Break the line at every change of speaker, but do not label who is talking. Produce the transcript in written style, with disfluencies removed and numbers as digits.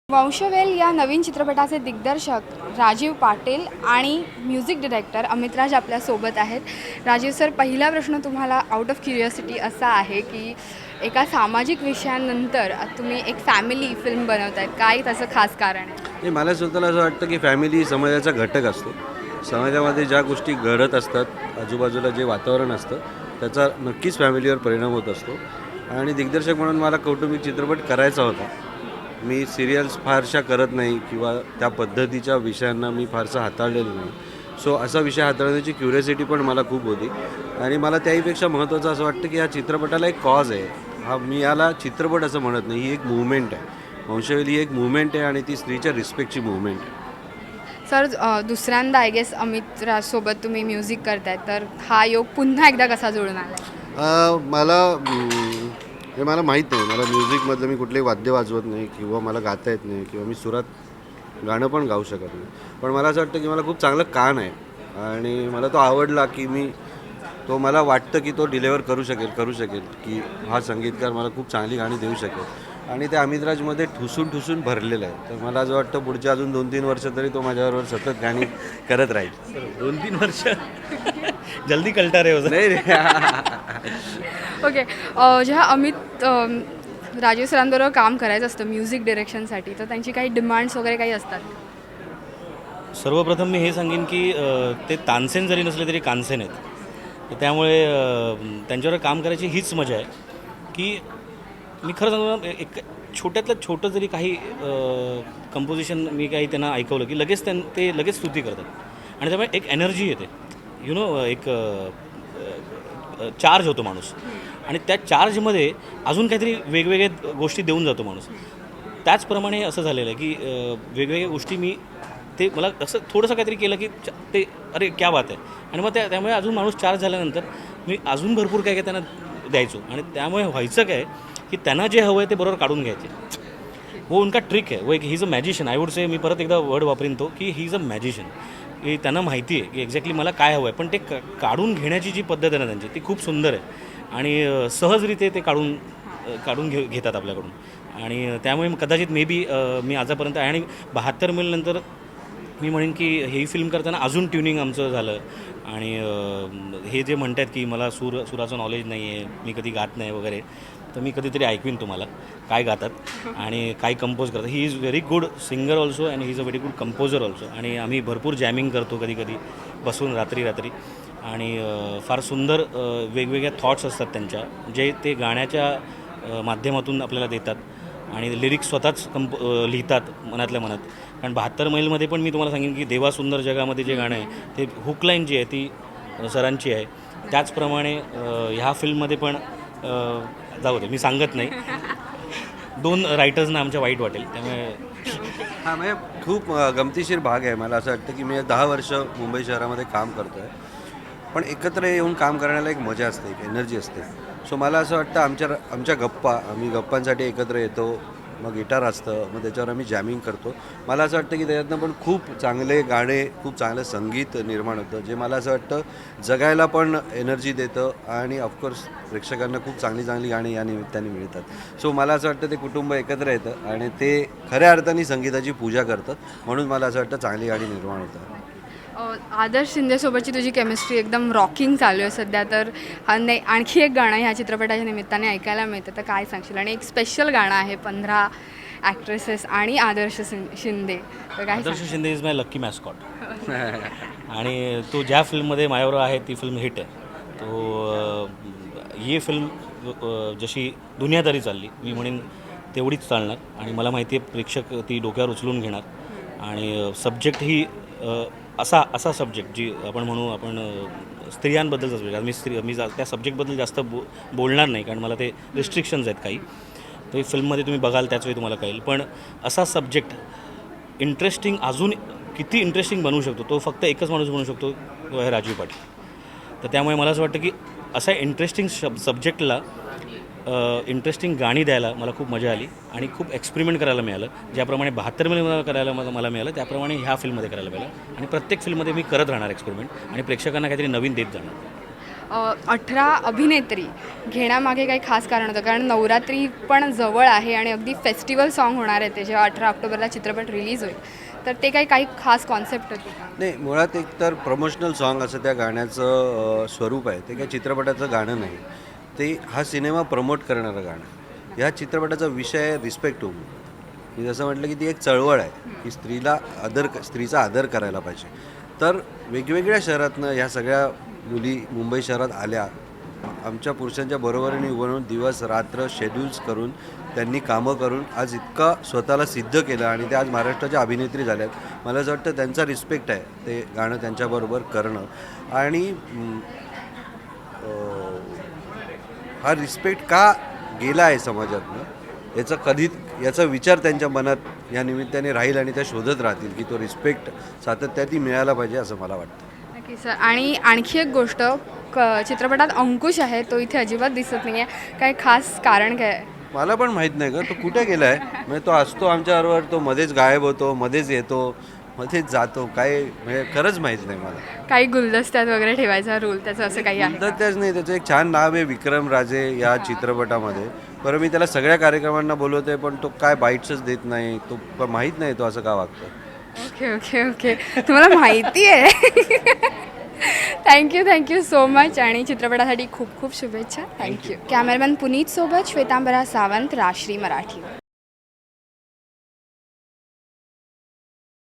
वंशवेल या नवीन चित्रपटाचे दिग्दर्शक राजीव पाटील आणि म्युझिक डिरेक्टर अमितराज आपल्यासोबत आहेत. राजीव सर, पहिला प्रश्न तुम्हाला आउट ऑफ क्युरिओसिटी असा आहे की एका सामाजिक विषयानंतर तुम्ही एक फॅमिली फिल्म बनवत आहेत, काय त्याचं खास कारण आहे?
नाही, मला स्वतःला असं वाटतं की फॅमिली समाजाचा घटक असतो. समाजामध्ये ज्या गोष्टी घडत असतात, आजूबाजूला जे वातावरण असतं त्याचा नक्कीच फॅमिलीवर परिणाम होत असतो. आणि दिग्दर्शक म्हणून मला कौटुंबिक चित्रपट करायचा होता. मी सिरियल्स फारशा करत नाही किंवा त्या पद्धतीच्या विषयांना मी फारसं हाताळलेलं नाही. सो असा विषय हाताळण्याची क्युरियोसिटी पण मला खूप होती. आणि मला त्याहीपेक्षा महत्त्वाचं असं वाटतं की ह्या चित्रपटाला एक कॉज आहे. मी याला चित्रपट असं म्हणत नाही, ही एक मूव्हमेंट आहे. वंशवेल ही एक मूव्हमेंट आहे आणि ती स्त्रीच्या रिस्पेक्टची मूव्हमेंट आहे.
सर, दुसऱ्यांदा आय गेस अमितराजसोबत तुम्ही म्युझिक करताय, तर हा योग पुन्हा एकदा कसा जुळून आला?
मला माहीत नाही. मला म्युझिकमधलं मी कुठलेही वाद्य वाजवत नाही किंवा मला गाता येत नाही किंवा मी सुरात गाणं पण गाऊ शकत नाही. पण मला असं वाटतं की मला खूप चांगलं कान आहे आणि मला तो आवडला की मला वाटतं की तो डिलेवर करू शकेल की हा संगीतकार मला खूप चांगली गाणी देऊ शकेल. आणि ते अमितराजमध्ये ठुसून भरलेलं आहे. तर मला असं वाटतं पुढच्या अजून 2-3 वर्ष तरी तो माझ्याबरोबर सतत गाणी करत राहील.
2-3 वर्ष जल्दी कळता रे हो.
नाही रे.
ओके. जेव्हा राजीव सरांबरोबर काम करायचं असतं म्युझिक डिरेक्शनसाठी, तर त्यांची काही डिमांड्स वगैरे काही असतात?
सर्वप्रथम मी हे सांगेन की ते तानसेन जरी नसले तरी कानसेन आहेत. तर त्यामुळे त्यांच्यावर काम करायची हीच मजा आहे की मी खरं सांगू ना, एक छोट्यातलं छोटं जरी काही कंपोजिशन मी काही त्यांना ऐकवलं की लगेच ते लगेच स्तुती करतात. आणि त्यामुळे एक एनर्जी येते, एक चार्ज होतो माणूस. आणि त्या चार्जमध्ये अजून काहीतरी वेगवेगळ्या गोष्टी देऊन जातो माणूस. त्याचप्रमाणे असं झालेलं आहे की वेगवेगळ्या गोष्टी ते मला असं थोडंसं काहीतरी केलं की ते अरे क्या बात आहे. आणि मग त्यामुळे अजून माणूस चार्ज झाल्यानंतर मी अजून भरपूर काय त्यांना द्यायचो. आणि त्यामुळे व्हायचं काय की त्यांना जे हवं आहे ते बरोबर काढून घ्यायचे. वो उनका ट्रिक आहे. वो एक ही is a magician. I would say, मी परत एकदा वर्ड वापरीन तो की ही इज अ मॅजिशियन. की त्यांना माहिती आहे की एक्झॅक्टली मला काय हवं आहे, पण ते काढून घेण्याची जी पद्धत आहे ना त्यांची, ती खूप सुंदर आहे. आणि सहजरित्या ते काढून घेतात आपल्याकडून. आणि त्यामुळे कदाचित मी आतापर्यंत आणि 72 मैल नंतर मी म्हणेन की ही फिल्म करताना अजून ट्युनिंग आमचं झालं. आणि हे जे म्हणतात की मला सुराचं नॉलेज नाही आहे, मी कधी गात नाही वगैरे, तर मी कधीतरी ऐकवीन तुम्हाला काय गातात आणि काय कंपोज करतात. He is very good singer also and he is a very good composer also. आणि आम्ही भरपूर जॅमिंग करतो कधी बसून रात्री. आणि फार सुंदर वेगवेगळ्या थॉट्स असतात त्यांच्या, जे ते गाण्याच्या माध्यमातून आपल्याला देतात. आणि लिरिक्स स्वतःच लिहितात मनातल्या मनात. कारण 72 मैलमध्ये पण मी तुम्हाला सांगेन की देवा सुंदर जगामध्ये जे गाणं आहे ते हुकलाईन जी आहे ती सरांची आहे. त्याचप्रमाणे ह्या फिल्ममध्ये पण जाऊ दे, मी सांगत नाही. 2 रायटर्सना आमच्या वाईट वाटेल, त्यामुळे
हां, म्हणजे खूप गमतीशीर भाग आहे. मला असं वाटतं की मी 10 वर्ष मुंबई शहरामध्ये काम करतो आहे. पण एकत्र येऊन काम करण्याला एक मजा असते, एक एनर्जी असते. सो मला असं वाटतं आमच्या आम्ही गप्पांसाठी एकत्र येतो. मग गिटार असतं, मग त्याच्यावर आम्ही जॅमिंग करतो. मला असं वाटतं की त्याच्यातनं पण खूप चांगले गाणे, खूप चांगलं संगीत निर्माण होतं, जे मला असं वाटतं जगायला पण एनर्जी देतं. आणि ऑफकोर्स प्रेक्षकांना खूप चांगली गाणी या निमित्ताने मिळतात. सो मला असं वाटतं ते कुटुंब एकत्र येतं आणि ते खऱ्या अर्थाने संगीताची पूजा करतं. म्हणून मला असं वाटतं चांगली गाणी निर्माण होतात.
आदर्श शिंदेसोबतची तुझी केमिस्ट्री एकदम रॉकिंग चालू आहे सध्या, तर आणखी एक गाणं ह्या चित्रपटाच्या निमित्ताने ऐकायला मिळतं, तर काय सांगशील? आणि एक स्पेशल गाणं आहे 15 ॲक्ट्रेसेस आणि आदर्श शिंदे, तर काय
Adarsh Shinde is my lucky मॅस्कॉट. आणि तो ज्या फिल्ममध्ये माझ्याबरोबर आहे ती फिल्म हिट आहे. ही फिल्म जशी दुनियादारी चालली, मी म्हणेन तेवढीच चालणार. आणि मला माहिती आहे प्रेक्षक ती डोक्यावर उचलून घेणार. आणि सब्जेक्ट ही असा सब्जेक्ट जी आपण स्त्रियांबद्दलचा सब्जेक्ट. मी त्या सब्जेक्टबद्दल जास्त बोलणार नाही, कारण मला ते रिस्ट्रिक्शन्स आहेत काही. ते फिल्ममध्ये तुम्ही बघाल त्याचवेळी तुम्हाला कळेल. पण असा सब्जेक्ट इंटरेस्टिंग, अजून किती इंटरेस्टिंग बनवू शकतो तो फक्त एकच माणूस बनवू शकतो, तो आहे राजीव पाटील. तर त्यामुळे मला असं वाटतं की अशा इंटरेस्टिंग सब्जेक्टला इंटरेस्टिंग गाणी द्यायला मला खूप मजा आली. आणि खूप एक्सपेरिमेंट करायला मिळालं. ज्याप्रमाणे 72 मैल करायला मला मिळालं, त्याप्रमाणे ह्या फिल्ममध्ये करायला मिळालं. आणि प्रत्येक फिल्ममध्ये मी करत राहणार एक्सपेरिमेंट, आणि प्रेक्षकांना काहीतरी नवीन देत जाणार.
18 अभिनेत्री घेण्यामागे काही खास कारण होतं? कारण नवरात्री पण जवळ आहे आणि अगदी फेस्टिवल सॉन्ग होणार आहे ते जेव्हा 18 ऑक्टोबरला चित्रपट रिलीज होईल, तर ते काही खास कॉन्सेप्ट होती का?
नाही, मुळात एक तर प्रमोशनल सॉन्ग असं त्या गाण्याचं स्वरूप आहे. ते काही चित्रपटाचं गाणं नाही, ते हा सिनेमा प्रमोट करणारं गाणं. ह्या चित्रपटाचा विषय आहे रिस्पेक्ट टू. मी जसं म्हटलं की ती एक चळवळ आहे की स्त्रीचा आदर करायला पाहिजे. तर वेगवेगळ्या शहरातनं ह्या सगळ्या मुली मुंबई शहरात आल्या, आमच्या पुरुषांच्या बरोबरीने उभं राहून दिवस रात्र शेड्यूल्स करून त्यांनी कामं करून आज इतकं स्वतःला सिद्ध केलं आणि ते आज महाराष्ट्राच्या अभिनेत्री झाल्यात. मला असं वाटतं त्यांचा रिस्पेक्ट आहे ते गाणं त्यांच्याबरोबर करणं. आणि हा रिस्पेक्ट का गेला आहे समाजातनं याचा विचार त्यांच्या मनात या निमित्ताने राहील आणि त्या शोधत राहतील की तो रिस्पेक्ट सातत्याने मिळाला पाहिजे असं मला वाटतं.
नक्की सर. आणि आणखी एक गोष्ट, चित्रपटात अंकुश आहे, तो इथे अजिबात दिसत नाही आहे. काय खास कारण काय आहे?
मला पण माहीत नाही का तो कुठे गेला आहे. म्हणजे तो असतो आमच्याबरोबर, तो मध्येच गायब होतो, मध्येच येतो, मध्येच जातो, काय म्हणजे खरंच माहीत नाही मला.
काही गुलदस्त्यात वगैरे ठेवायचा रूल त्याचं असं काही आहे?
तर त्याच नाही, त्याचं एक छान नाव आहे विक्रम राजे या चित्रपटामध्ये. बरं, मी त्याला सगळ्या कार्यक्रमांना बोलवते पण तो काय बाईट्सच देत नाही. तो माहीत नाही तो असं का वागतं.
ओके ओके ओके, तुम्हाला माहिती आहे. थँक्यू सो मच आणि चित्रपटासाठी खूप खूप शुभेच्छा. थँक्यू. कॅमेरामॅन पुनीत सोबत श्वेतांबरा सावंत, राश्री मराठी.